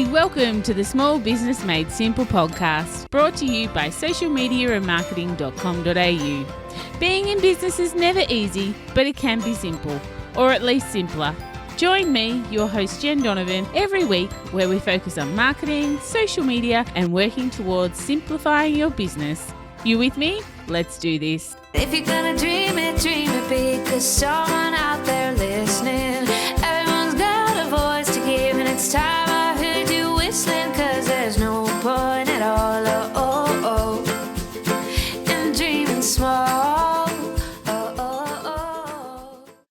Hey, welcome to the Small Business Made Simple podcast, brought to you by socialmediaandmarketing.com.au. Being in business is never easy, but it can be simple, or at least simpler. Join me, your host Jen Donovan, every week where we focus on marketing, social media, and working towards simplifying your business. You with me? Let's do this. If you're gonna dream it big, 'cause someone out there listening. Everyone's got a voice to give, and it's time I heard you whistling, 'cause there's no point at all, in dreaming small.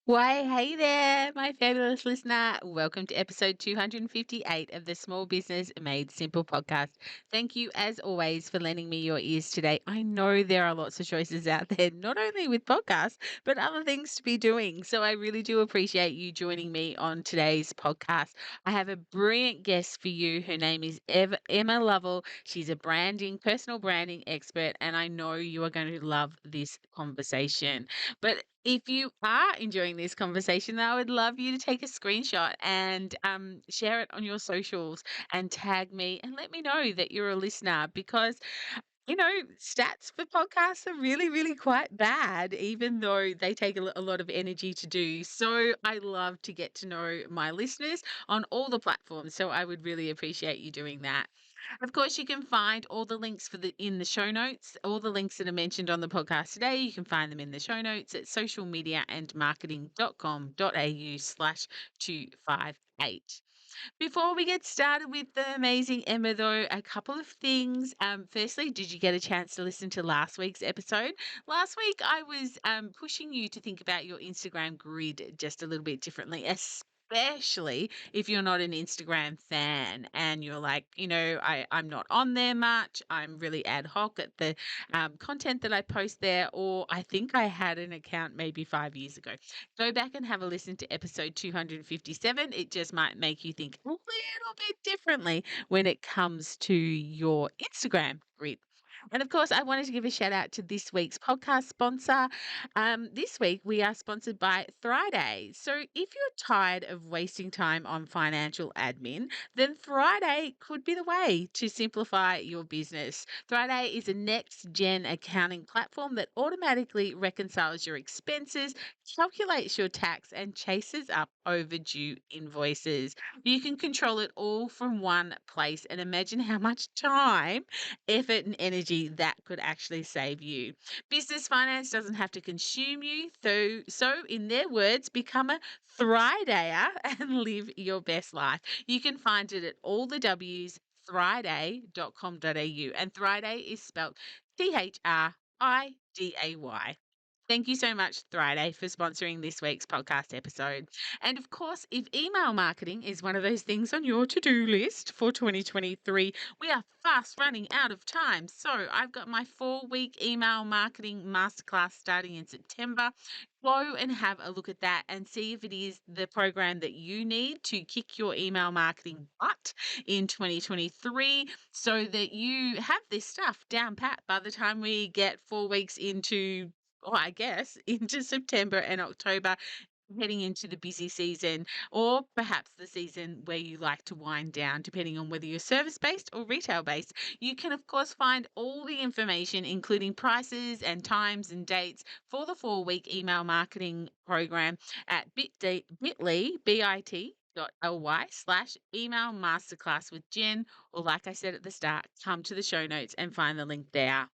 Why, hey there, my fabulous listener. Welcome to episode 258 of the Small Business Made Simple podcast. Thank you, as always, for lending me your ears today. I know there are lots of choices out there, not only with podcasts, but other things to be doing. So I really do appreciate you joining me on today's podcast. I have a brilliant guest for you. Her name is Emma Lovell. She's a personal branding expert, and I know you are going to love this conversation. But if you are enjoying this conversation, I would love you to take a screenshot and share it on your socials and tag me and let me know that you're a listener, because stats for podcasts are really, really quite bad, even though they take a lot of energy to do. So I love to get to know my listeners on all the platforms. So I would really appreciate you doing that. Of course, you can find all the links in the show notes. All the links that are mentioned on the podcast today, you can find them in the show notes at socialmediaandmarketing.com.au/258. Before we get started with the amazing Emma, though, a couple of things. Firstly, did you get a chance to listen to last week's episode? Last week, I was pushing you to think about your Instagram grid just a little bit differently, especially if you're not an Instagram fan and you're like, I'm not on there much. I'm really ad hoc at the content that I post there, or I think I had an account maybe 5 years ago. Go back and have a listen to episode 257. It just might make you think a little bit differently when it comes to your Instagram grid. And of course, I wanted to give a shout out to this week's podcast sponsor. This week, we are sponsored by Thriday. So if you're tired of wasting time on financial admin, then Thriday could be the way to simplify your business. Thriday is a next-gen accounting platform that automatically reconciles your expenses, calculates your tax, and chases up overdue invoices. You can control it all from one place, and imagine how much time, effort, and energy that could actually save you. Business finance doesn't have to consume you, so in their words, become a Thridayer and live your best life. You can find it at all the W's, thriday.com.au, and Thriday is spelled Thriday. Thank you so much, Thriday, for sponsoring this week's podcast episode. And of course, if email marketing is one of those things on your to-do list for 2023, we are fast running out of time. So I've got my 4-week email marketing masterclass starting in September. Go and have a look at that and see if it is the program that you need to kick your email marketing butt in 2023, so that you have this stuff down pat by the time we get 4 weeks into, or I guess, into September and October, heading into the busy season, or perhaps the season where you like to wind down, depending on whether you're service based or retail based. You can, of course, find all the information, including prices and times and dates for the 4-week email marketing program at bit.ly/email masterclass with Jen, or like I said at the start, come to the show notes and find the link there.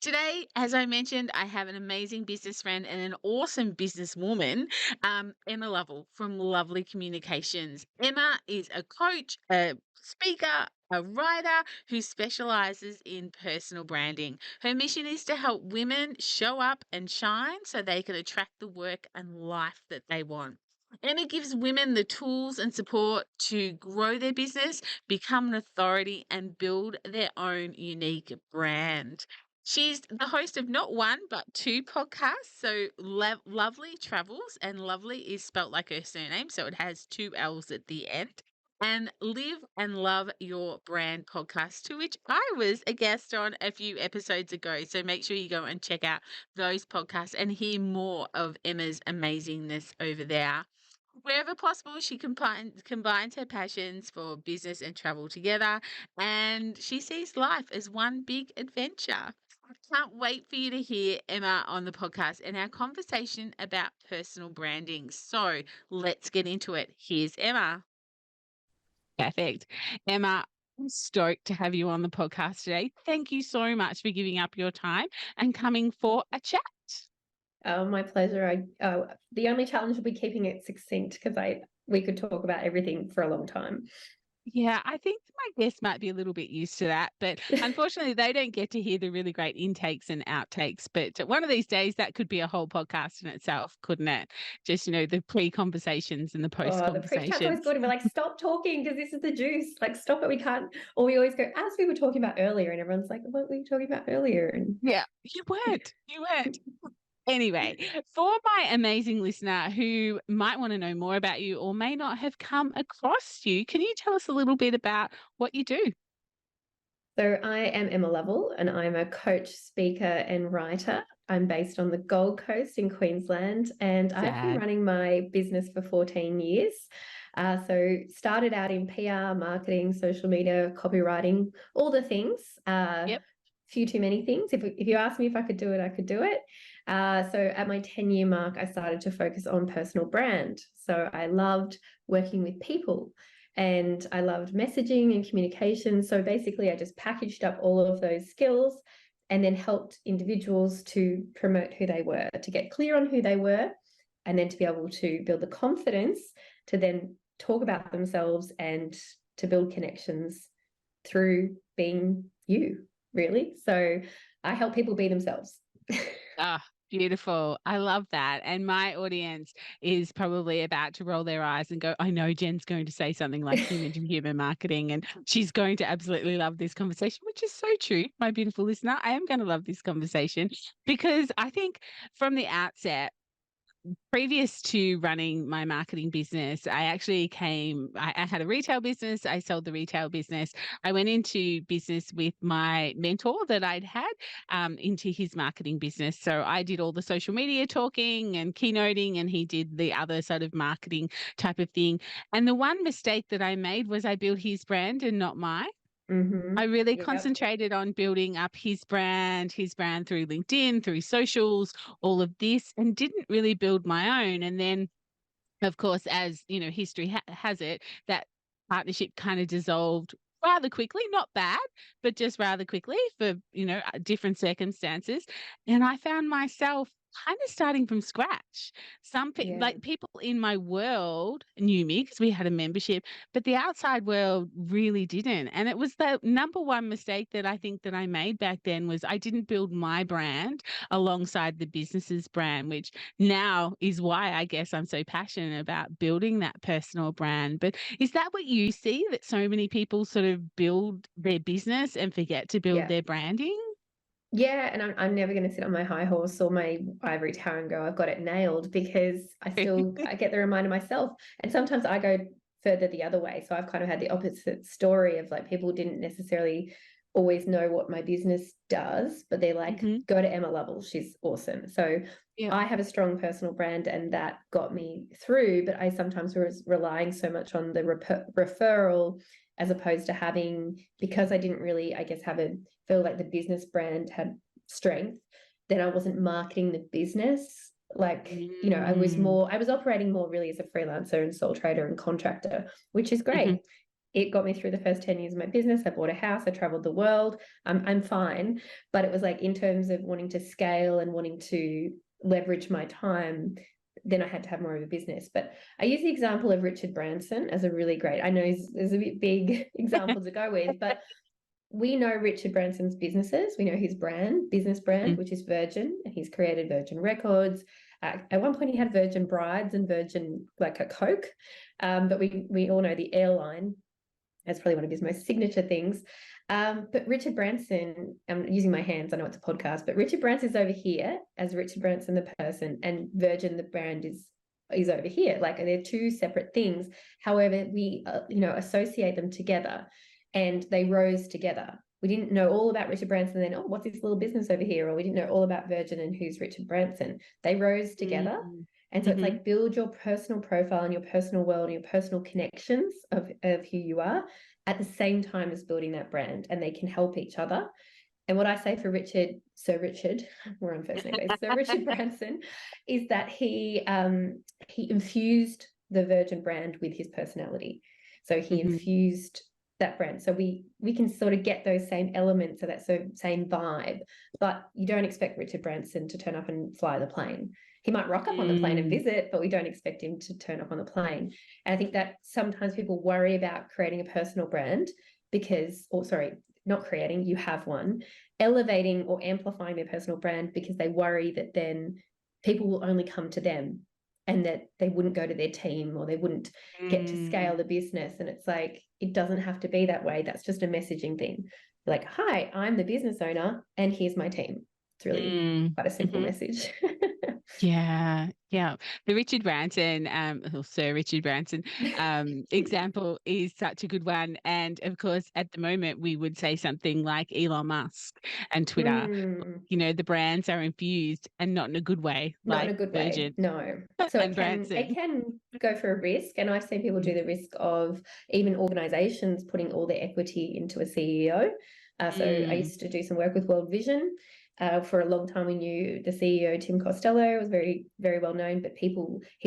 Today, as I mentioned, I have an amazing business friend and an awesome businesswoman, Emma Lovell from Lovely Communications. Emma is a coach, a speaker, a writer who specializes in personal branding. Her mission is to help women show up and shine so they can attract the work and life that they want. Emma gives women the tools and support to grow their business, become an authority, and build their own unique brand. She's the host of not one, but 2 podcasts. So Lovely Travels, and Lovely is spelt like her surname, so it has 2 L's at the end. And Live and Love Your Brand podcast, to which I was a guest on a few episodes ago. So make sure you go and check out those podcasts and hear more of Emma's amazingness over there. Wherever possible, she combines her passions for business and travel together, and she sees life as one big adventure. I can't wait for you to hear Emma on the podcast and our conversation about personal branding. So let's get into it. Here's Emma. Perfect. Emma, I'm stoked to have you on the podcast today. Thank you so much for giving up your time and coming for a chat. Oh, my pleasure. The only challenge will be keeping it succinct because we could talk about everything for a long time. Yeah, I think my guests might be a little bit used to that, but unfortunately, they don't get to hear the really great intakes and outtakes. But one of these days, that could be a whole podcast in itself, couldn't it? Just, the pre-conversations and the Oh, the pre-chat's always post-conversations. good. And we're like, stop talking because this is the juice. Like, stop it. We can't. Or we always go, as we were talking about earlier, and everyone's like, what were you talking about earlier? And Yeah, you weren't. You weren't. Anyway, for my amazing listener who might want to know more about you or may not have come across you, can you tell us a little bit about what you do? So I am Emma Lovell, and I'm a coach, speaker, and writer. I'm based on the Gold Coast in Queensland, and I've been Sad. running my business for 14 years. So started out in PR, marketing, social media, copywriting, all the things. Yep. Few too many things. If you asked me if I could do it, I could do it. So at my 10-year mark, I started to focus on personal brand. So I loved working with people and I loved messaging and communication. So basically, I just packaged up all of those skills and then helped individuals to promote who they were, to get clear on who they were, and then to be able to build the confidence to then talk about themselves and to build connections through being you, really. So I help people be themselves. Ah, beautiful. I love that. And my audience is probably about to roll their eyes and go, I know Jen's going to say something like human marketing, and she's going to absolutely love this conversation, which is so true. My beautiful listener, I am going to love this conversation because I think from the outset, previous to running my marketing business, I had a retail business. I sold the retail business. I went into business with my mentor that I'd had into his marketing business. So I did all the social media talking and keynoting, and he did the other sort of marketing type of thing. And the one mistake that I made was I built his brand and not mine. I really Yep. concentrated on building up his brand through LinkedIn, through socials, all of this, and didn't really build my own. And then, of course, as history has it, that partnership kind of dissolved rather quickly, not bad, but just rather quickly for, different circumstances. And I found myself kind of starting from scratch. Yeah. Like people in my world knew me because we had a membership, but the outside world really didn't. And it was the number one mistake that I think that I made back then was I didn't build my brand alongside the business's brand, which now is why I guess I'm so passionate about building that personal brand. But is that what you see, that so many people sort of build their business and forget to build Yeah. their branding? Yeah, and I'm never going to sit on my high horse or my ivory tower and go, I've got it nailed, because I get the reminder myself. And sometimes I go further the other way. So I've kind of had the opposite story of like people didn't necessarily always know what my business does, but they're like, go to Emma Lovell, she's awesome. So Yeah. I have a strong personal brand and that got me through, but I sometimes was relying so much on the referral as opposed to having, because I didn't really, I guess, feel like the business brand had strength, then I wasn't marketing the business. Like, I was operating more really as a freelancer and sole trader and contractor, which is great. It got me through the first 10 years of my business. I bought a house, I traveled the world. I'm fine. But it was like in terms of wanting to scale and wanting to leverage my time, then I had to have more of a business. But I use the example of Richard Branson as a really great, I know there's a bit big example to go with, but we know Richard Branson's businesses. We know his business brand, which is Virgin, and he's created Virgin Records. At one point he had Virgin Brides and Virgin, like a Coke. But we all know the airline. That's probably one of his most signature things. But Richard Branson, I'm using my hands, I know it's a podcast, but Richard Branson is over here as Richard Branson, the person, and Virgin, the brand, is over here. Like they're two separate things. However, we, associate them together and they rose together. We didn't know all about Richard Branson then, what's this little business over here? Or we didn't know all about Virgin and who's Richard Branson. They rose together. And so it's Mhm. like build your personal profile and your personal world and your personal connections of who you are at the same time as building that brand, and they can help each other. And what I say for Sir Richard, we're on first name basis, Sir Richard Branson, is that he infused the Virgin brand with his personality. So he Mhm. infused that brand. So we can sort of get those same elements of that same vibe, but you don't expect Richard Branson to turn up and fly the plane. He might rock up on the plane and Mm. visit, but we don't expect him to turn up on the plane. And I think that sometimes people worry about creating a personal brand because, or sorry, not creating, you have one, elevating or amplifying their personal brand because they worry that then people will only come to them and that they wouldn't go to their team or they wouldn't get to scale Mm. the business. And it's like, it doesn't have to be that way. That's just a messaging thing. Like, hi, I'm the business owner and here's my team. It's really Mm. quite a simple Mhm. message. Yeah, yeah. The Richard Branson, or Sir Richard Branson, example is such a good one. And of course, at the moment, we would say something like Elon Musk and Twitter. Mm, You know, the brands are infused and not in a good way, not in like a good way. Virgin No. So and it Branson. can go for a risk. And I've seen people do the risk of even organizations putting all their equity into a CEO. So I Mm. used to do some work with World Vision. For a long time, we knew the CEO, Tim Costello, was very, very well known, but he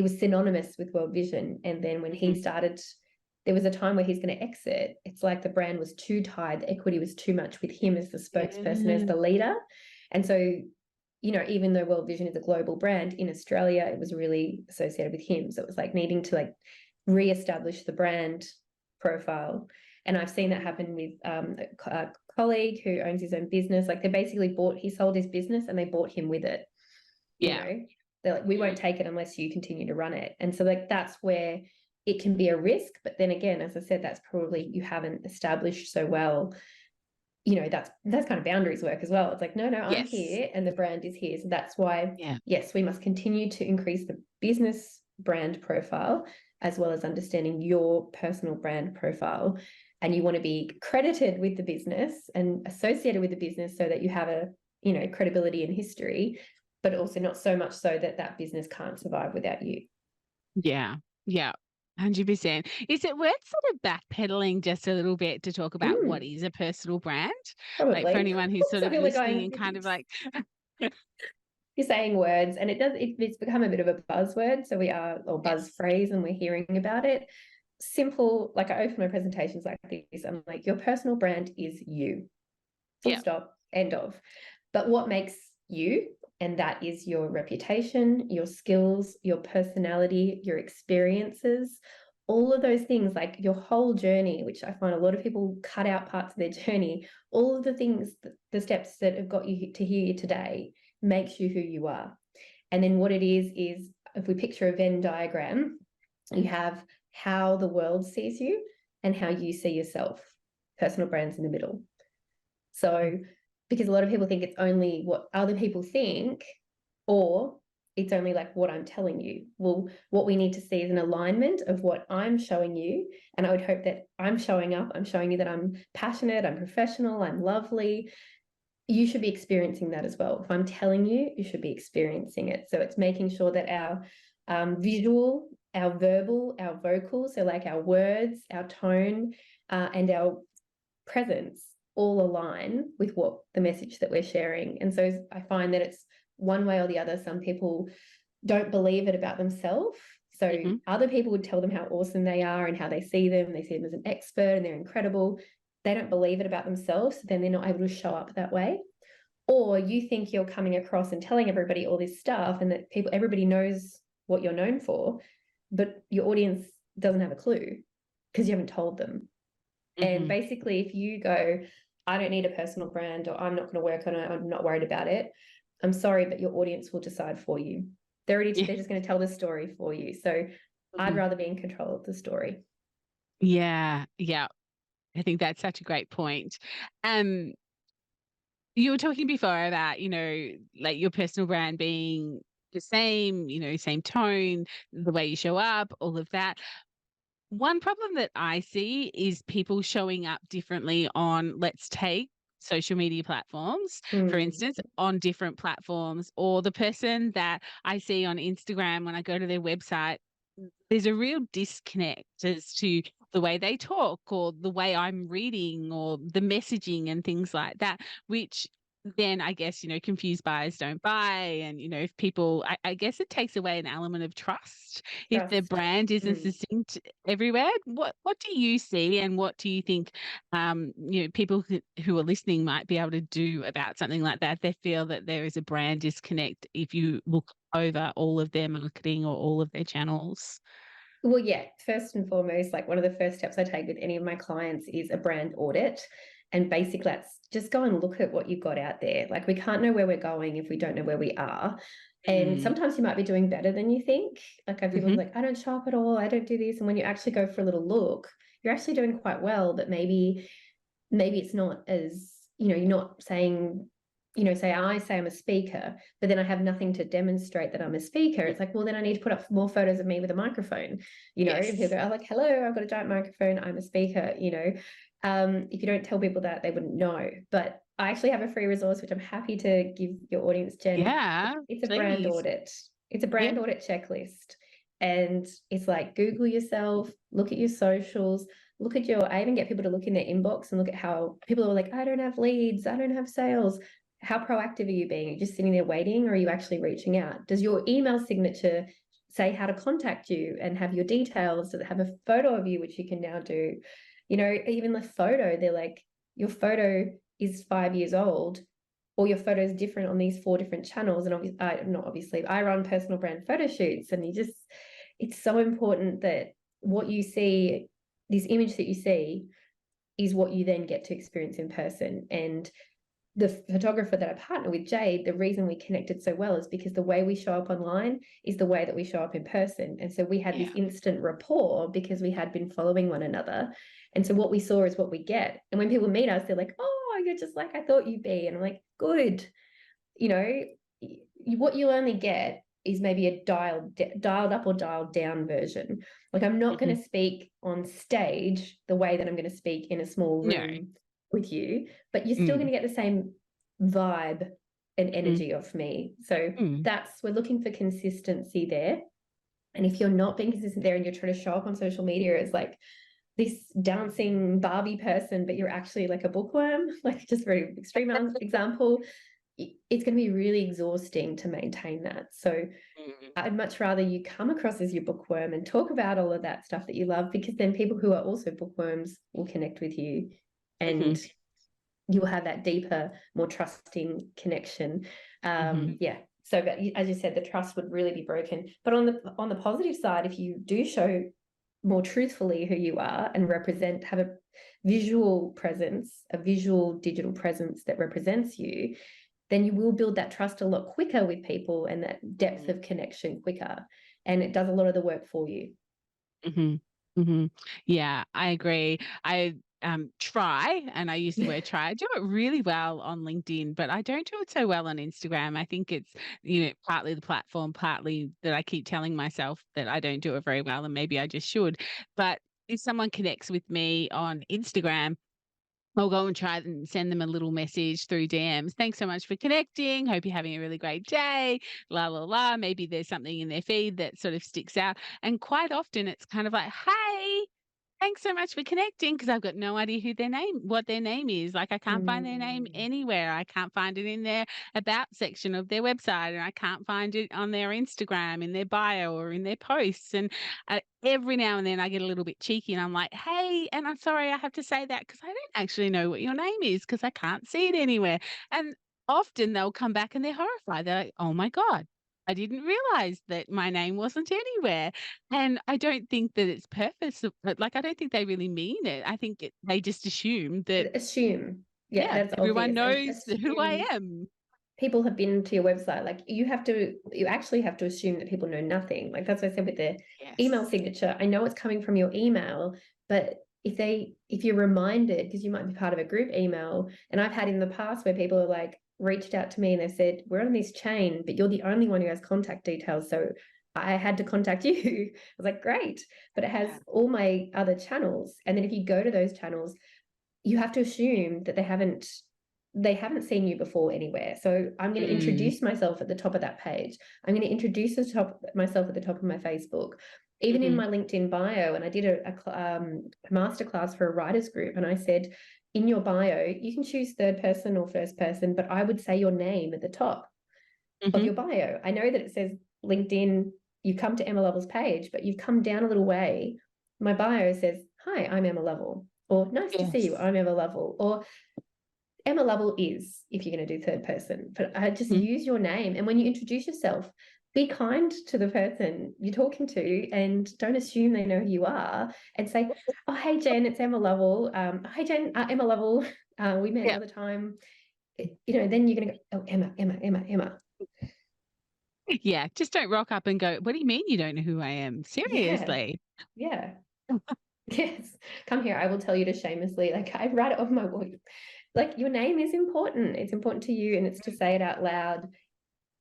was synonymous with World Vision. And then when he Mhm. started, there was a time where he's going to exit. It's like the brand was too tied, the equity was too much with him as the spokesperson, as Yeah. the leader. And so, even though World Vision is a global brand, in Australia, it was really associated with him. So it was like needing to like re-establish the brand profile. And I've seen that happen with a colleague who owns his own business. Like he sold his business and they bought him with it. Yeah. They're like, we won't take it unless you continue to run it. And so like that's where it can be a risk. But then again, as I said, that's probably you haven't established so well. That's kind of boundaries work as well. It's like, no, I'm Yes. here and the brand is here. So that's why, Yeah. yes, we must continue to increase the business brand profile as well as understanding your personal brand profile. And you want to be credited with the business and associated with the business so that you have a, credibility and history, but also not so much so that that business can't survive without you. Yeah. Yeah. 100%. Is it worth sort of backpedaling just a little bit to talk about what Mm, is a personal brand? Like for probably. anyone who's sort Some of people are listening going, and kind of like, you're saying words and it's become a bit of a buzzword. So or buzz yes. phrase, and we're hearing about it. Simple, like I open my presentations like this. I'm like, your personal brand is you. Full Yeah. stop, end of. But what makes you, and that is your reputation, your skills, your personality, your experiences, all of those things, like your whole journey, which I find a lot of people cut out parts of their journey, all of the things, the steps that have got you to here today makes you who you are. And then what it is if we picture a Venn diagram, you have how the world sees you and how you see yourself. Personal brands in the middle. So, because a lot of people think it's only what other people think, or it's only like what I'm telling you. Well, what we need to see is an alignment of what I'm showing you. And I would hope that I'm showing up, I'm showing you that I'm passionate, I'm professional, I'm lovely. You should be experiencing that as well. If I'm telling you, you should be experiencing it. So it's making sure that our visual, our verbal, our vocal, so like our words, our tone, and our presence all align with what the message that we're sharing. And so I find that it's one way or the other. Some people don't believe it about themselves. So other people would tell them how awesome they are and how they see them. They see them as an expert and they're incredible. They don't believe it about themselves. So then they're not able to show up that way. Or you think you're coming across and telling everybody all this stuff and that everybody knows what you're known for, but your audience doesn't have a clue because you haven't told them. And basically, if you go, I don't need a personal brand, or I'm not going to work on it, I'm not worried about it, I'm sorry, but your audience will decide for you. They're just going to tell the story for you. So I'd rather be in control of the story. Yeah. Yeah. I think that's such a great point. You were talking before about, like your personal brand being the same, same tone, the way you show up, all of that. One problem that I see is people showing up differently on, let's take social media platforms, for Mm. instance, on different platforms, or the person that I see on Instagram when I go to their website, there's a real disconnect as to the way they talk or the way I'm reading or the messaging and things like that, which then I guess, confused buyers don't buy. And, if people, I guess it takes away an element of trust if their Trust. brand isn't Mm. succinct everywhere. What do you see, and what do you think, people who are listening might be able to do about something like that? They feel that there is a brand disconnect if you look over all of their marketing or all of their channels. Well, yeah, first and foremost, like one of the first steps I take with any of my clients is a brand audit. And basically, that's just go and look at what you've got out there. Like, we can't know where we're going if we don't know where we are. And Mm. sometimes you might be doing better than you think. Like, I have people Mhm. like, I don't shop at all, I don't do this. And when you actually go for a little look, you're actually doing quite well, but maybe it's not as, you're not saying, say I say I'm a speaker, but then I have nothing to demonstrate that I'm a speaker. It's like, well, then I need to put up more photos of me with a microphone. If people Yes. go, like, hello, I've got a giant microphone, I'm a speaker. If you don't tell people that, they wouldn't know. But I actually have a free resource which I'm happy to give your audience, Jen. Yeah, It's a brand please. audit. It's a Yeah. brand audit checklist. And it's like, Google yourself, look at your socials, look at I even get people to look in their inbox and look at how people are like, I don't have leads, I don't have sales. How proactive are you being? Are you just sitting there waiting, or are you actually reaching out? Does your email signature say how to contact you and have your details? Does it have a photo of you, which you can now do? Even the photo, they're like, your photo is 5 years old, or your photo is different on these 4 different channels. And obviously, I run personal brand photo shoots, and it's so important that what you see, this image that you see, is what you then get to experience in person. And the photographer that I partner with, Jade, the reason we connected so well is because the way we show up online is the way that we show up in person. And so we had this instant rapport because we had been following one another. And so what we saw is what we get. And when people meet us, they're like, oh, you're just like I thought you'd be. And I'm like, good. What you'll only get is maybe a dialed up or dialed down version. Like, I'm not going to speak on stage the way that I'm going to speak in a small room with you, but you're still going to get the same vibe and energy of me. So we're looking for consistency there. And if you're not being consistent there and you're trying to show up on social media as like this dancing Barbie person, but you're actually like a bookworm, like just very extreme example, it's going to be really exhausting to maintain that. So I'd much rather you come across as your bookworm and talk about all of that stuff that you love, because then people who are also bookworms will connect with you, and you will have that deeper, more trusting connection. So, but as you said, the trust would really be broken. But on the positive side, if you do show more truthfully who you are and have a visual presence, a visual digital presence that represents you, then you will build that trust a lot quicker with people and that depth of connection quicker. And it does a lot of the work for you. Yeah, I agree. I try, and I use the word try. I do it really well on LinkedIn, but I don't do it so well on Instagram. I think it's, partly the platform, partly that I keep telling myself that I don't do it very well, and maybe I just should. But if someone connects with me on Instagram, I'll go and try and send them a little message through DMs. Thanks so much for connecting. Hope you're having a really great day. La, la, la. Maybe there's something in their feed that sort of sticks out. And quite often it's kind of like, hey, thanks so much for connecting, because I've got no idea what their name is. Like, I can't find their name anywhere. I can't find it in their about section of their website, and I can't find it on their Instagram, in their bio, or in their posts. And every now and then I get a little bit cheeky and I'm like, hey, and I'm sorry I have to say that because I don't actually know what your name is because I can't see it anywhere. And often they'll come back and they're horrified. They're like, oh my God, I didn't realize that my name wasn't anywhere. And I don't think that it's purpose. Like, I don't think they really mean it. I think they just assume that, That's everyone obvious. knows who I am. People have been to your website. Like, you actually have to assume that people know nothing. Like, that's what I said with the email signature. I know it's coming from your email, but if you're reminded, because you might be part of a group email, and I've had in the past where people are like, reached out to me and they've said, we're on this chain, but you're the only one who has contact details, so I had to contact you. I was like, great, but it has all my other channels. And then if you go to those channels, you have to assume that they haven't they haven't seen you before anywhere. So I'm going to introduce myself at the top of that page. I'm going to introduce myself at the top of my Facebook, even in my LinkedIn bio. And I did a masterclass for a writers group, and I said, in your bio, you can choose third person or first person, but I would say your name at the top of your bio. I know that it says LinkedIn, you come to Emma Lovell's page, but you've come down a little way. My bio says, hi, I'm Emma Lovell, or nice to see you, I'm Emma Lovell, or Emma Lovell is, if you're going to do third person. But I just use your name. And when you introduce yourself, be kind to the person you're talking to, and don't assume they know who you are, and say, oh, hey, Jen, it's Emma Lovell. Hi, Jen, Emma Lovell. We met another time. Then you're going to go, oh, Emma. Yeah, just don't rock up and go, what do you mean you don't know who I am? Seriously. Yeah. Yes. Come here. I will tell you to shamelessly, like, I write it on my wall. Like, your name is important. It's important to you, and it's to say it out loud.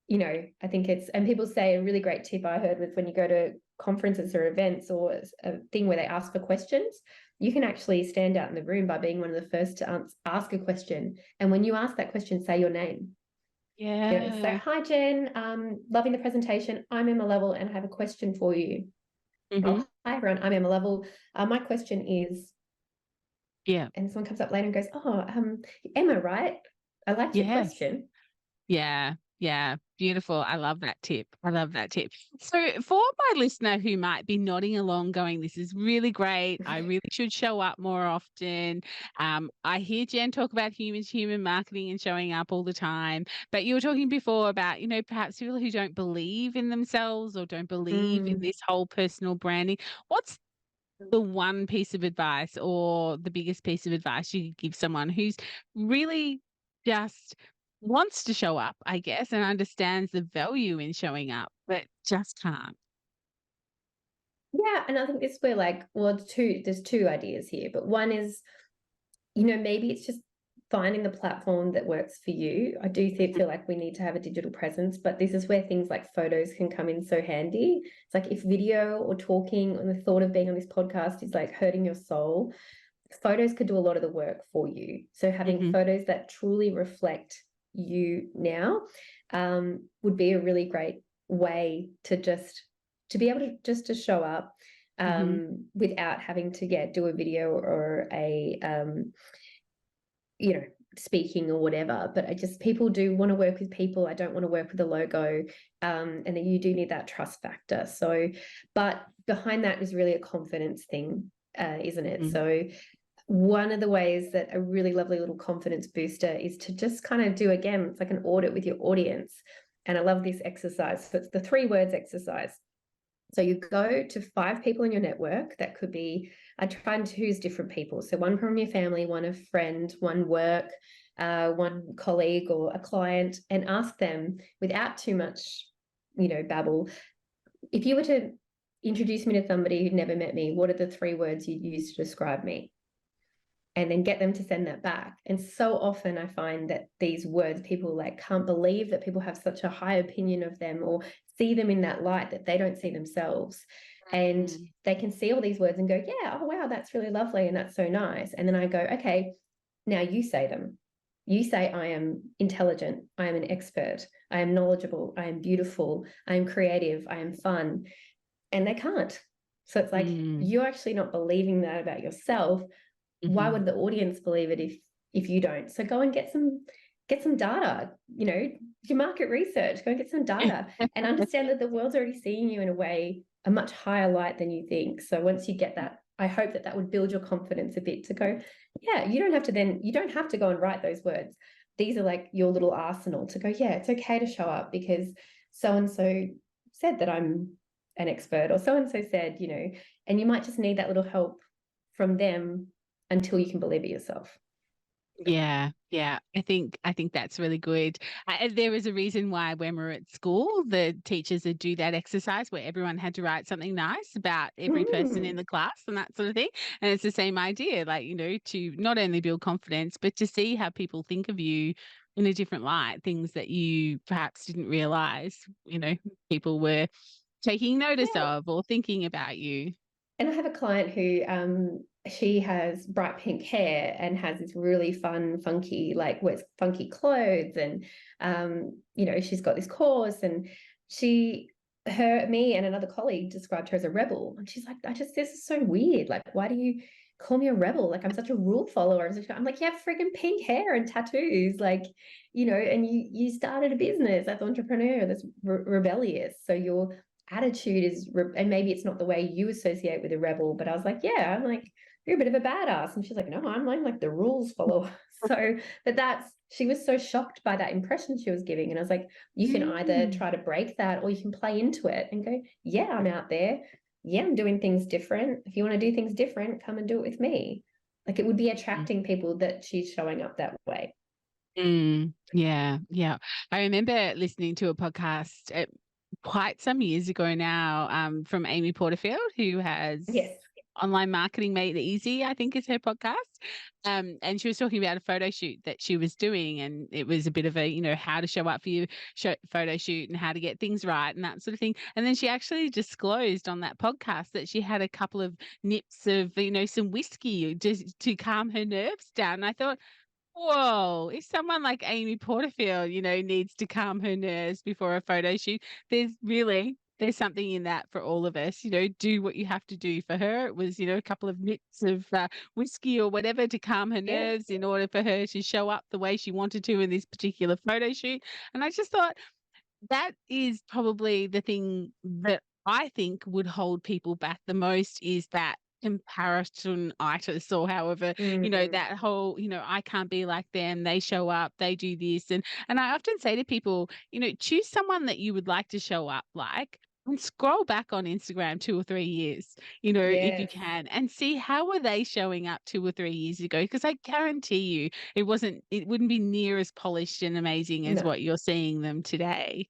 I think and people say a really great tip I heard was when you go to conferences or events or a thing where they ask for questions, you can actually stand out in the room by being one of the first to ask a question. And when you ask that question, say your name. Yeah. So, hi, Jen, loving the presentation. I'm Emma Lovell, and I have a question for you. Oh, hi, everyone. I'm Emma Lovell. My question is, and someone comes up later and goes, oh, Emma, right? I like your question. Yeah, beautiful. I love that tip. So for my listener who might be nodding along going, this is really great, I really should show up more often. I hear Jen talk about human marketing and showing up all the time, but you were talking before about, perhaps people who don't believe in themselves or don't believe in this whole personal branding. What's the one piece of advice or the biggest piece of advice you could give someone who's really just wants to show up, I guess, and understands the value in showing up, but just can't? Yeah, and I think this where there's two ideas here, but one is, maybe it's just finding the platform that works for you. I do feel like we need to have a digital presence, but this is where things like photos can come in so handy. It's like if video or talking and the thought of being on this podcast is like hurting your soul, photos could do a lot of the work for you. So having photos that truly reflect you now would be a really great way to be able to just to show up without having to do a video or a speaking or whatever. But people do want to work with people. I don't want to work with a logo, and then you do need that trust factor. So, but behind that is really a confidence thing, isn't it? So one of the ways that a really lovely little confidence booster is to just kind of do, again, it's like an audit with your audience. And I love this exercise. So it's the 3 words exercise. So you go to 5 people in your network. That could be, I try and choose different people. So one from your family, one a friend, one work, one colleague or a client, and ask them without too much, babble. If you were to introduce me to somebody who'd never met me, what are the 3 words you'd use to describe me? And then get them to send that back. And so often I find that these words, people can't believe that people have such a high opinion of them or see them in that light that they don't see themselves. And they can see all these words and go, yeah, oh, wow, that's really lovely. And that's so nice. And then I go, okay, now you say them. You say, I am intelligent. I am an expert. I am knowledgeable. I am beautiful. I am creative. I am fun. And they can't. So it's like, you're actually not believing that about yourself. Why would the audience believe it if you don't? So go and get some data, your market research, go and get some data and understand that the world's already seeing you in a much higher light than you think. So once you get that, I hope that would build your confidence a bit to go, yeah, you don't have to go and write those words. These are like your little arsenal to go, yeah, it's okay to show up because so-and-so said that I'm an expert, or so-and-so said, and you might just need that little help from them until you can believe it yourself. Yeah. I think that's really good. There is a reason why when we're at school, the teachers would do that exercise where everyone had to write something nice about every person in the class and that sort of thing. And it's the same idea, to not only build confidence, but to see how people think of you in a different light, things that you perhaps didn't realize, people were taking notice of or thinking about you. And I have a client who she has bright pink hair and has this really fun, funky, like wears funky clothes, and she's got this course, and me and another colleague described her as a rebel, and she's like, this is so weird. Like, why do you call me a rebel? Like, I'm such a rule follower. I'm like, you have friggin' pink hair and tattoos, like, and you started a business as an entrepreneur that's rebellious. So your attitude is, and maybe it's not the way you associate with a rebel, but I was like, yeah, I'm like, you're a bit of a badass. And she's like, no, I'm like the rules follower. So, but she was so shocked by that impression she was giving. And I was like, you can either try to break that, or you can play into it and go, yeah, I'm out there. Yeah, I'm doing things different. If you want to do things different, come and do it with me. Like, it would be attracting people that she's showing up that way. Yeah. I remember listening to a podcast quite some years ago now, from Amy Porterfield, who has Online Marketing Made Easy, I think is her podcast. And she was talking about a photo shoot that she was doing, and it was a bit of a, how to show up for your photo shoot and how to get things right and that sort of thing. And then she actually disclosed on that podcast that she had a couple of nips of, some whiskey just to calm her nerves down. And I thought, whoa, if someone like Amy Porterfield, needs to calm her nerves before a photo shoot, there's something in that for all of us. Do what you have to do. For her, it was, a couple of nips of whiskey or whatever to calm her nerves in order for her to show up the way she wanted to in this particular photo shoot. And I just thought that is probably the thing that I think would hold people back the most, is that comparison-itis, or however, that whole, I can't be like them, they show up, they do this. And I often say to people, choose someone that you would like to show up like, and scroll back on Instagram 2 or 3 years, if you can, and see how were they showing up 2 or 3 years ago. Because I guarantee you it wouldn't be near as polished and amazing as what you're seeing them today.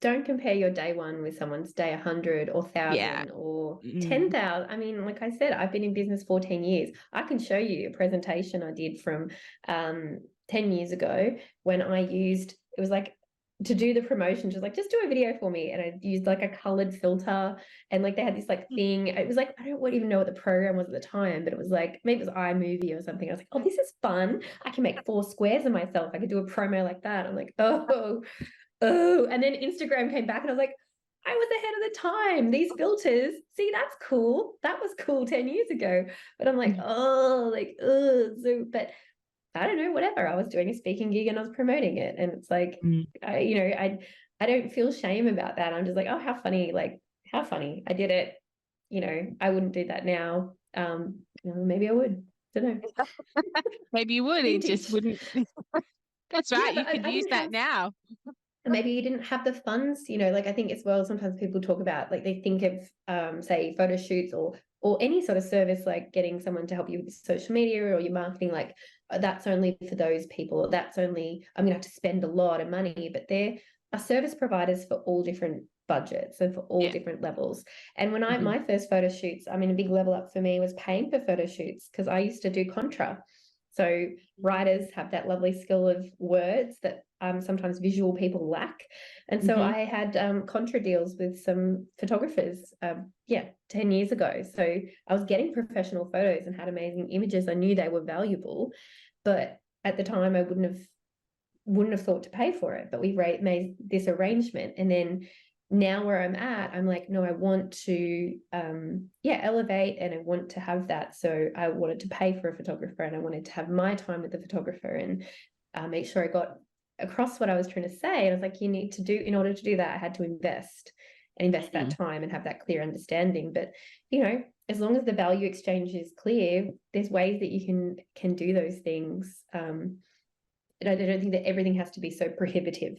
Don't compare your day one with someone's day 100 or 1,000 or 10,000. I mean, like I said, I've been in business 14 years. I can show you a presentation I did from 10 years ago when it was like, to do the promotion, she was like, just do a video for me. And I used like a colored filter, and like they had this like thing. It was like, I don't even know what the program was at the time, but it was like, maybe it was iMovie or something. I was like, oh, this is fun. I can make 4 squares of myself. I could do a promo like that. I'm like, oh. And then Instagram came back and I was like, I was ahead of the time. These filters, see, that's cool. That was cool 10 years ago. But I'm like, but I don't know, whatever. I was doing a speaking gig and I was promoting it. And it's like, I don't feel shame about that. I'm just like, oh, how funny. Like, how funny. I did it. I wouldn't do that now. Maybe I would. Don't know. Maybe you would. It just wouldn't. That's right. You could use that now. Maybe you didn't have the funds, like I think as well, sometimes people talk about, like, they think of say photo shoots or any sort of service, like getting someone to help you with social media or your marketing, like that's only for those people. That's only, I'm gonna have to spend a lot of money. But there are service providers for all different budgets and for all different levels. And when my first photo shoots, I mean, a big level up for me was paying for photo shoots, because I used to do contra. So writers have that lovely skill of words that sometimes visual people lack. And so I had contra deals with some photographers 10 years ago. So I was getting professional photos and had amazing images. I knew they were valuable, but at the time I wouldn't have thought to pay for it. But we made this arrangement, and then now where I'm at, I'm like, no, I want to elevate, and I want to have that. So I wanted to pay for a photographer, and I wanted to have my time with the photographer, and make sure I got across what I was trying to say. And I was like, in order to do that, I had to invest that time and have that clear understanding. But as long as the value exchange is clear, there's ways that you can do those things. I don't think that everything has to be so prohibitive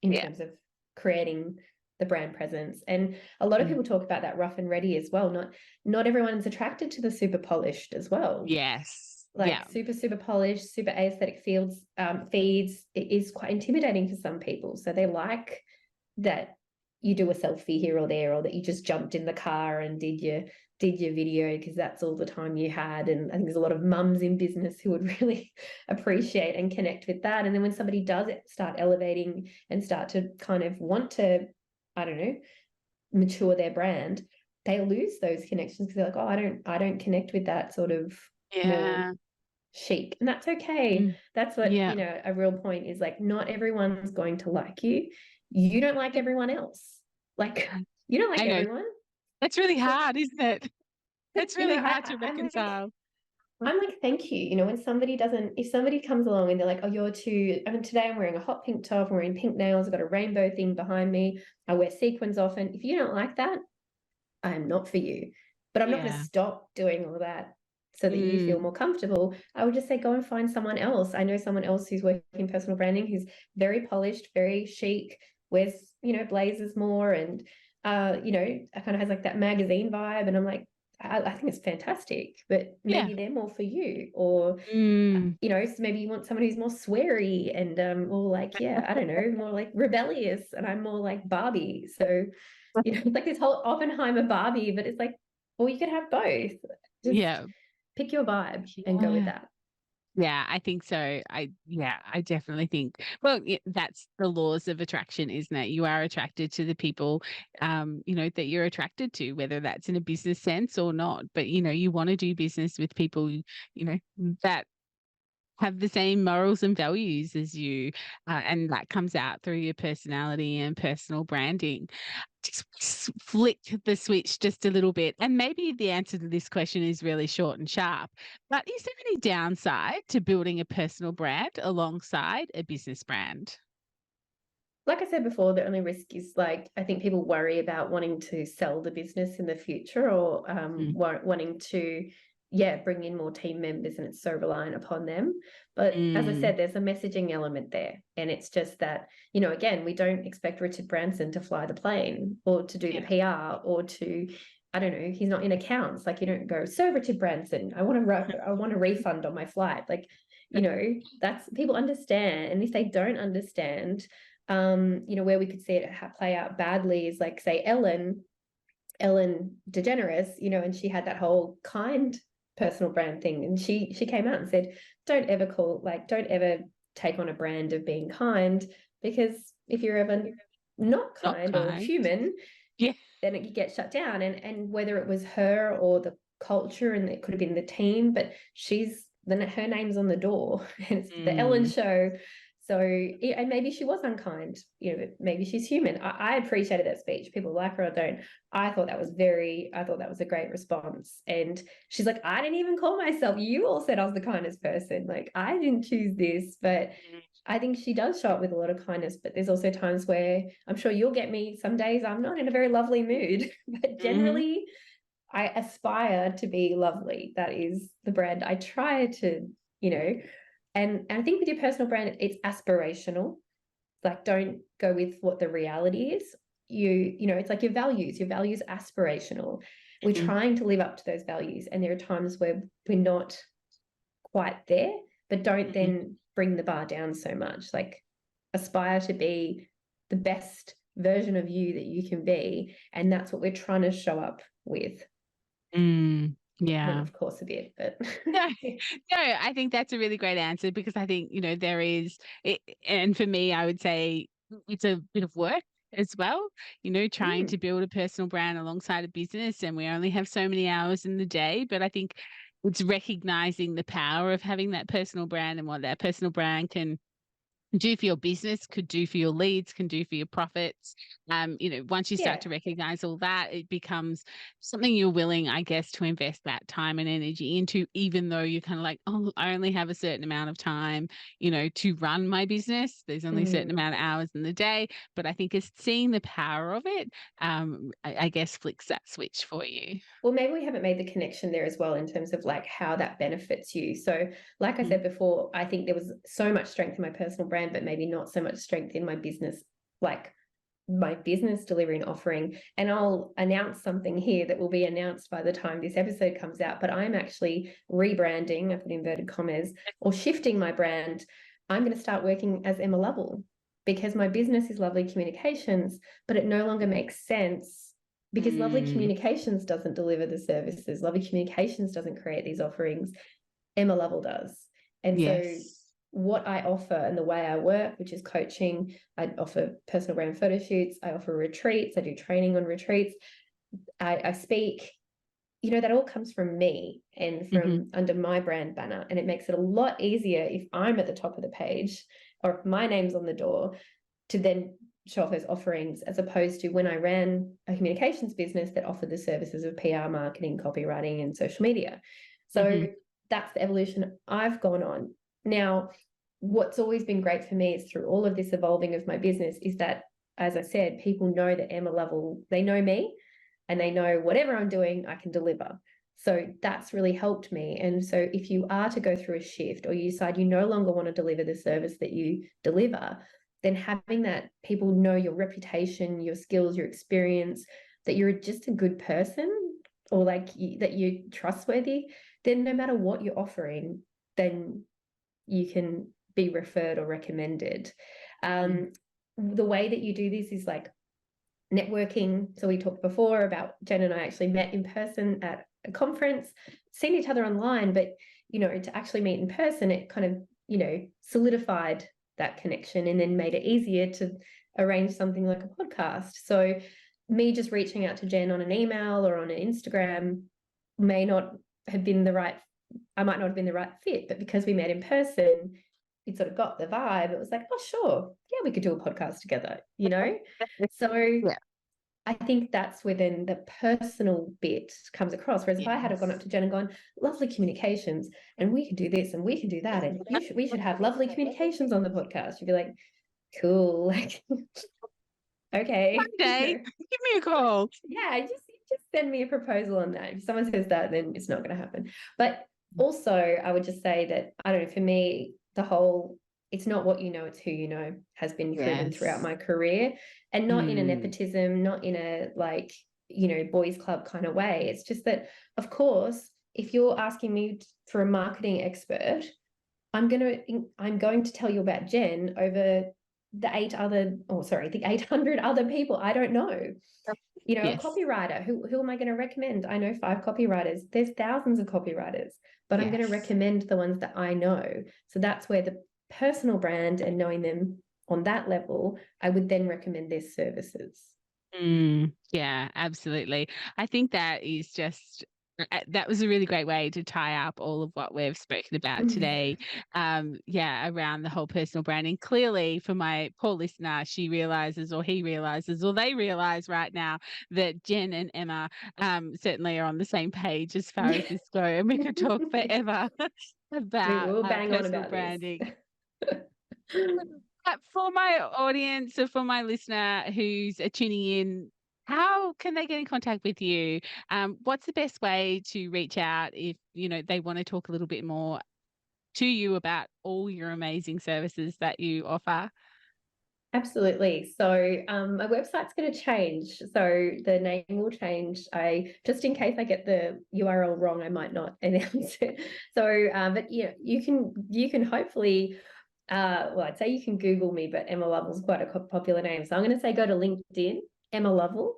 in terms of creating the brand presence. And a lot of people talk about that rough and ready as well. Not everyone's attracted to the super polished as well. Yes. Like super polished, super aesthetic feeds, it is quite intimidating for some people. So they like that you do a selfie here or there, or that you just jumped in the car and did your video because that's all the time you had. And I think there's a lot of mums in business who would really appreciate and connect with that. And then when somebody does start elevating and start to kind of want to, I don't know, mature their brand, they lose those connections because they're like, oh, I don't connect with that sort of more Yeah. chic, and that's okay. Mm. That's what, Yeah. a real point is, like, not everyone's going to like you. You don't like everyone else. Like, you don't like I know. everyone. That's really hard, isn't it? But, That's really hard to I'm like, reconcile. thank you. When somebody doesn't, if somebody comes along and they're like, oh, you're too, I mean, today I'm wearing a hot pink top, I'm wearing pink nails, I've got a rainbow thing behind me, I wear sequins often. If you don't like that, I am not for you. But I'm not going to Yeah. stop doing all that so that you feel Mm. more comfortable. I would just say, go and find someone else. I know someone else who's working in personal branding, who's very polished, very chic, wears, blazers more, and kind of has like that magazine vibe. And I'm like, I think it's fantastic, but Yeah. maybe they're more for you. Or Mm. so maybe you want someone who's more sweary and more like, yeah, I don't know, more like rebellious, and I'm more like Barbie. So, it's like this whole Oppenheimer Barbie, but it's like, well, you could have both. Just Yeah. pick your vibe and go with Yeah. that. Yeah, I think so. I definitely think, well, that's the laws of attraction, isn't it? You are attracted to the people, that you're attracted to, whether that's in a business sense or not. But, you want to do business with people, that have the same morals and values as you, and that comes out through your personality and personal branding. Just flick the switch just a little bit, and maybe the answer to this question is really short and sharp, but is there any downside to building a personal brand alongside a business brand? Like I said before, the only risk is, like, I think people worry about wanting to sell the business in the future, or Mm. wanting to, bring in more team members, and it's so reliant upon them. But as I Mm. said, there's a messaging element there. And it's just that, again, we don't expect Richard Branson to fly the plane or to do the Yeah. PR or to, I don't know, he's not in accounts. Like, you don't go, so Richard Branson, I want a refund on my flight. Like, that's, people understand. And if they don't understand, where we could see it play out badly is, like, say, Ellen DeGeneres, and she had that whole kind personal brand thing, and she came out and said, don't ever take on a brand of being kind, because if you're ever not Not kind or kind. human, Yeah. then it gets shut down. And whether it was her or the culture, and it could have been the team, but then her name's on the door, and it's the Ellen Mm. show. So, and maybe she was unkind, maybe she's human. I appreciated that speech. People like her or don't. I thought that was a great response. And she's like, I didn't even call myself. You all said I was the kindest person. Like, I didn't choose this. But I think she does show up with a lot of kindness. But there's also times where, I'm sure you'll get me, some days I'm not in a very lovely mood. But Mhm. generally, I aspire to be lovely. That is the brand I try to, and I think with your personal brand, it's aspirational. Like, don't go with what the reality is. It's like your values aspirational. We're Mhm. trying to live up to those values. And there are times where we're not quite there, but don't Mhm. then bring the bar down so much. Like, aspire to be the best version of you that you can be. And that's what we're trying to show up with. Mm. Went Yeah. off course a bit, but No, no, I think that's a really great answer, because I think, there is it, and for me, I would say it's a bit of work as well, trying Mm. to build a personal brand alongside a business, and we only have so many hours in the day, but I think it's recognizing the power of having that personal brand and what that personal brand can do for your business, could do for your leads, can do for your profits. Once you start Yeah. to recognize all that, it becomes something you're willing, I guess, to invest that time and energy into, even though you're kind of like, oh, I only have a certain amount of time, to run my business. There's only a certain Mm. amount of hours in the day. But I think it's seeing the power of it, I guess, flicks that switch for you. Well, maybe we haven't made the connection there as well, in terms of, like, how that benefits you. So, like I Mm. said before, I think there was so much strength in my personal brand, but maybe not so much strength in my business, like my business delivery and offering. And I'll announce something here that will be announced by the time this episode comes out, but I'm actually rebranding, I put inverted commas, or shifting my brand. I'm going to start working as Emma Lovell, because my business is Lovely Communications, but it no longer makes sense, because Lovely Mm. Communications doesn't deliver the services. Lovely Communications doesn't create these offerings. Emma Lovell does. And so Yes. what I offer and the way I work, which is coaching, I offer personal brand photo shoots, I offer retreats, I do training on retreats. I speak, that all comes from me and from under my brand banner. And it makes it a lot easier if I'm at the top of the page or if my name's on the door to then show off those offerings, as opposed to when I ran a communications business that offered the services of PR, marketing, copywriting, and social media. So that's the evolution I've gone on. Now, what's always been great for me is through all of this evolving of my business is that, as I said, people know that Emma Lovell, they know me and they know whatever I'm doing, I can deliver. So that's really helped me. And so if you are to go through a shift or you decide you no longer want to deliver the service that you deliver, then having that people know your reputation, your skills, your experience, that you're just a good person or like that you're trustworthy, then no matter what you're offering, then you can be referred or recommended. The way that you do this is like networking. So we talked before about Jen and I actually met in person at a conference, seen each other online, but to actually meet in person, it kind of solidified that connection and then made it easier to arrange something like a podcast. So me just reaching out to Jen on an email or on an Instagram may not have been I might not have been the right fit, but because we met in person, it sort of got the vibe. It was like, oh, sure, yeah, we could do a podcast together, So yeah. I think that's where then the personal bit comes across. Whereas if I had gone up to Jen and gone, lovely communications, and we could do this and we can do that, and we should have lovely communications on the podcast, you'd be like, cool, like, okay. One day, give me a call. Yeah, just send me a proposal on that. If someone says that, then it's not going to happen. But also, I would just say that, I don't know, for me, the whole, it's not what you know, it's who you know, has been proven throughout my career, and not in a nepotism, not in a like, boys club kind of way. It's just that, of course, if you're asking me for a marketing expert, I'm going to tell you about Jen over the 800 other people I don't know. A copywriter, who am I going to recommend? I know 5 copywriters. There's thousands of copywriters, but I'm going to recommend the ones that I know. So that's where the personal brand and knowing them on that level, I would then recommend their services. Yeah, absolutely. I think that is just that was a really great way to tie up all of what we've spoken about today. Around the whole personal branding. Clearly, for my poor listener, she realizes, or he realizes, or they realize right now that Jen and Emma certainly are on the same page as far as this go, and we could talk forever about personal branding. For my audience, or for my listener who's tuning in, how can they get in contact with you? What's the best way to reach out if they want to talk a little bit more to you about all your amazing services that you offer? Absolutely. So my website's going to change. So the name will change. Just in case I get the URL wrong, I might not announce it. So, but you can hopefully. I'd say you can Google me, but Emma Lovell's quite a popular name. So I'm going to say go to LinkedIn, Emma Lovell.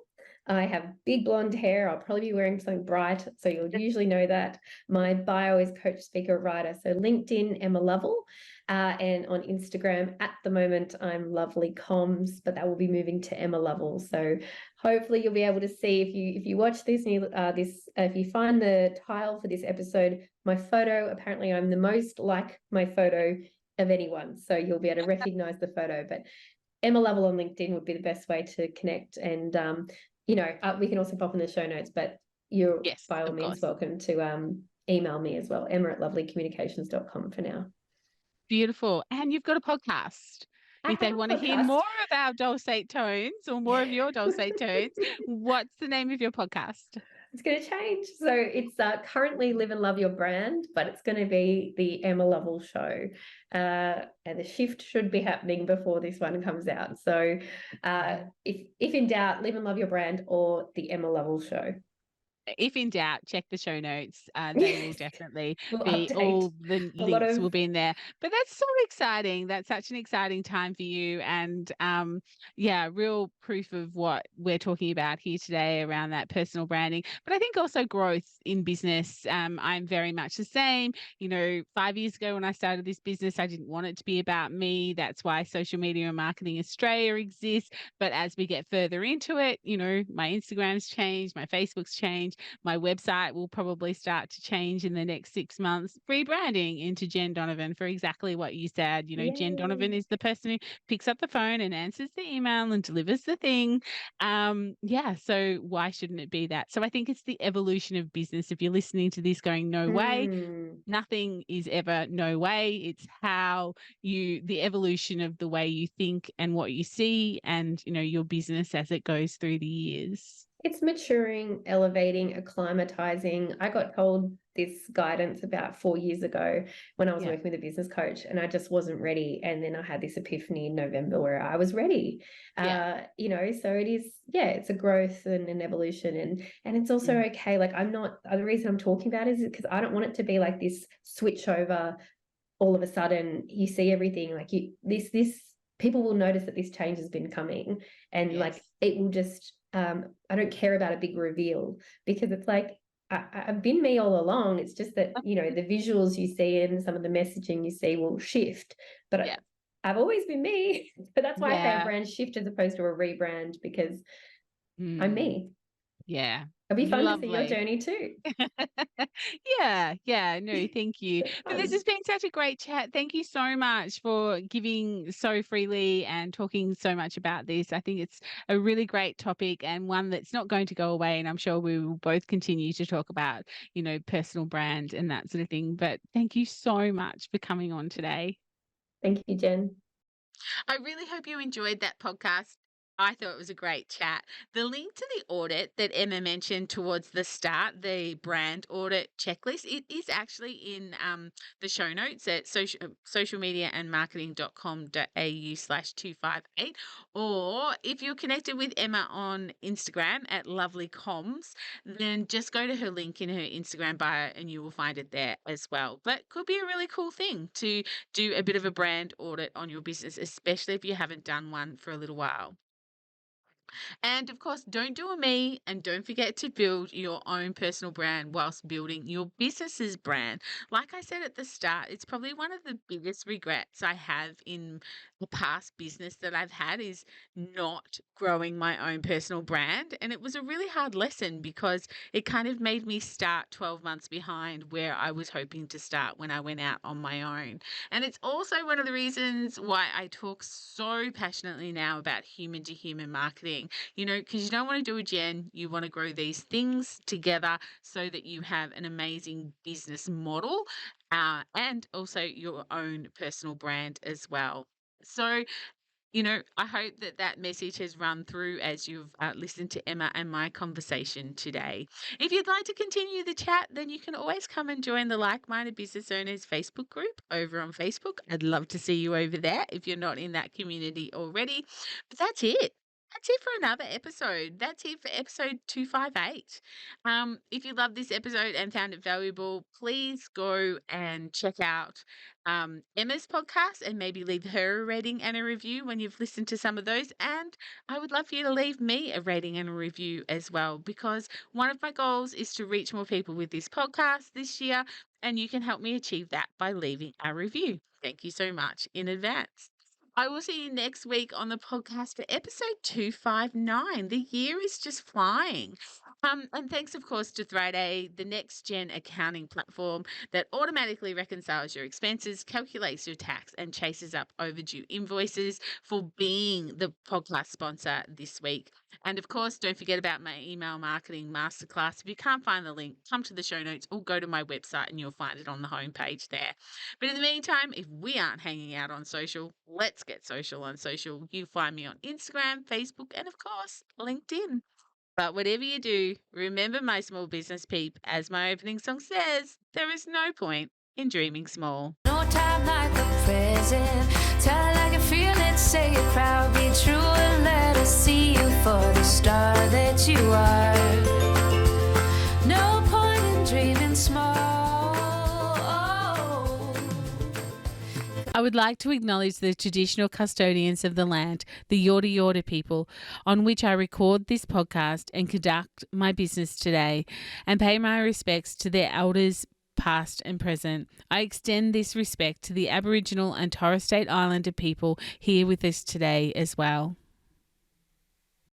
I have big blonde hair. I'll probably be wearing something bright, so you'll usually know that. My bio is coach, speaker, writer. So LinkedIn, Emma Lovell. And on Instagram, at the moment, I'm Lovely Comms, but that will be moving to Emma Lovell. So hopefully you'll be able to see if you watch this, if you find the tile for this episode, my photo, apparently I'm the most like my photo of anyone, so you'll be able to recognize the photo. But Emma Lovell on LinkedIn would be the best way to connect, and we can also pop in the show notes, but you're by all means welcome to email me as well, emma@lovelycommunications.com for now. Beautiful. And you've got a podcast. If they want to hear more of our dulcet tones or more of your dulcet tones, what's the name of your podcast? It's going to change. So it's currently Live and Love Your Brand, but it's going to be the Emma Lovell Show. And the shift should be happening before this one comes out. So if in doubt, Live and Love Your Brand or the Emma Lovell Show. If in doubt, check the show notes. They will definitely We'll be update all the a lot links of will be in there. But that's so exciting. That's such an exciting time for you. And yeah, real proof of what we're talking about here today around that personal branding. But I think also growth in business. I'm very much the same. 5 years ago when I started this business, I didn't want it to be about me. That's why Social Media and Marketing Australia exists. But as we get further into it, my Instagram's changed, my Facebook's changed. My website will probably start to change in the next 6 months, rebranding into Jen Donovan for exactly what you said. Jen Donovan Yay. is the person who picks up the phone and answers the email and delivers the thing. Yeah, so why shouldn't it be that? So I think it's the evolution of business. If you're listening to this going, no way, nothing is ever no way. It's the evolution of the way you think and what you see and, your business as it goes through the years. It's maturing, elevating, acclimatizing. I got told this guidance about 4 years ago when I was Yeah. working with a business coach, and I just wasn't ready. And then I had this epiphany in November where I was ready. Yeah. So it is, it's a growth and an evolution, and it's also okay. Like the reason I'm talking about it is because I don't want it to be like this switch over. All of a sudden, you see everything like this. People will notice that this change has been coming, and like it will just. I don't care about a big reveal because it's like I've been me all along. It's just that the visuals you see and some of the messaging you see will shift, but I've always been me. So that's why I say a brand shift as opposed to a rebrand, because I'm me. Yeah. It'll be fun to see your Lovely. journey too. Yeah, no, thank you. But this has been such a great chat. Thank you so much for giving so freely and talking so much about this. I think it's a really great topic and one that's not going to go away. And I'm sure we will both continue to talk about, personal brand and that sort of thing. But thank you so much for coming on today. Thank you, Jen. I really hope you enjoyed that podcast. I thought it was a great chat. The link to the audit that Emma mentioned towards the start, the brand audit checklist, it is actually in the show notes at socialmediaandmarketing.com.au/258. Or if you're connected with Emma on Instagram at lovelycoms, then just go to her link in her Instagram bio and you will find it there as well. But could be a really cool thing to do a bit of a brand audit on your business, especially if you haven't done one for a little while. And of course, don't do a me and don't forget to build your own personal brand whilst building your business's brand. Like I said at the start, it's probably one of the biggest regrets I have in the past business that I've had is not growing my own personal brand. And it was a really hard lesson because it kind of made me start 12 months behind where I was hoping to start when I went out on my own. And it's also one of the reasons why I talk so passionately now about human to human marketing, because you don't want to do a Jen, you want to grow these things together so that you have an amazing business model and also your own personal brand as well. So, I hope that message has run through as you've listened to Emma and my conversation today. If you'd like to continue the chat, then you can always come and join the Like-Minded Business Owners Facebook group over on Facebook. I'd love to see you over there if you're not in that community already. But that's it. That's it for another episode. That's it for episode 258. If you loved this episode and found it valuable, please go and check out Emma's podcast and maybe leave her a rating and a review when you've listened to some of those. And I would love for you to leave me a rating and a review as well, because one of my goals is to reach more people with this podcast this year, and you can help me achieve that by leaving a review. Thank you so much in advance. I will see you next week on the podcast for episode 259. The year is just flying. And thanks, of course, to Thriday, the next gen accounting platform that automatically reconciles your expenses, calculates your tax, and chases up overdue invoices, for being the podcast sponsor this week. And of course, don't forget about my email marketing masterclass. If you can't find the link, come to the show notes or go to my website and you'll find it on the homepage there. But in the meantime, if we aren't hanging out on social, let's get social on social. You find me on Instagram, Facebook, and of course, LinkedIn. But whatever you do, remember, my small business peep, as my opening song says, there is no point in dreaming small. No time like the present. Tell it like you feel it, say it proud, be true, and let us see you for the star that you are. I would like to acknowledge the traditional custodians of the land, the Yorta Yorta people, on which I record this podcast and conduct my business today, and pay my respects to their elders, past and present. I extend this respect to the Aboriginal and Torres Strait Islander people here with us today as well.